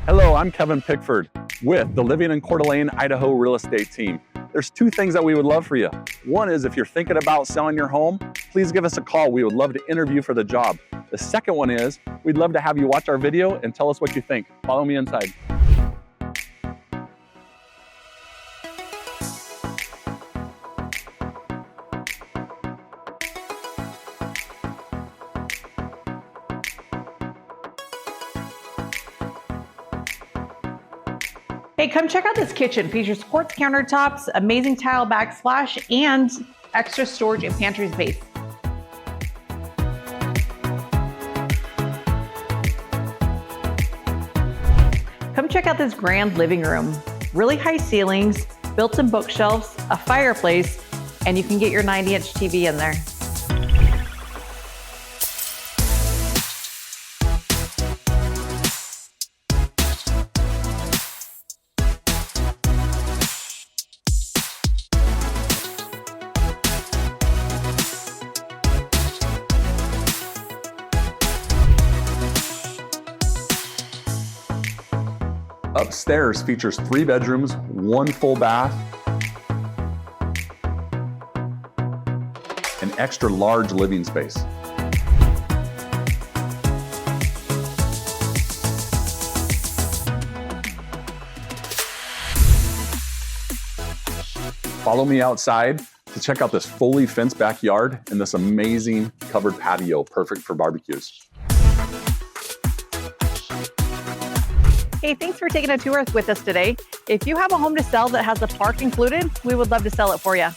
Hello, I'm Kevin Pickford with the Living in Coeur d'Alene, Idaho real estate team. There's two things that we would love for you. One is if you're thinking about selling your home, please give us a call. We would love to interview for the job. The second one is we'd love to have you watch our video and tell us what you think. Follow me inside. Hey, come check out this kitchen. Features quartz countertops, amazing tile backsplash, and extra storage and pantry space. Come check out this grand living room. Really high ceilings, built-in bookshelves, a fireplace, and you can get your 90-inch TV in there. Upstairs features 3 bedrooms, 1 full bath, an extra large living space. Follow me outside to check out this fully fenced backyard and this amazing covered patio, perfect for barbecues. Hey, thanks for taking a tour with us today. If you have a home to sell that has a park included, we would love to sell it for you.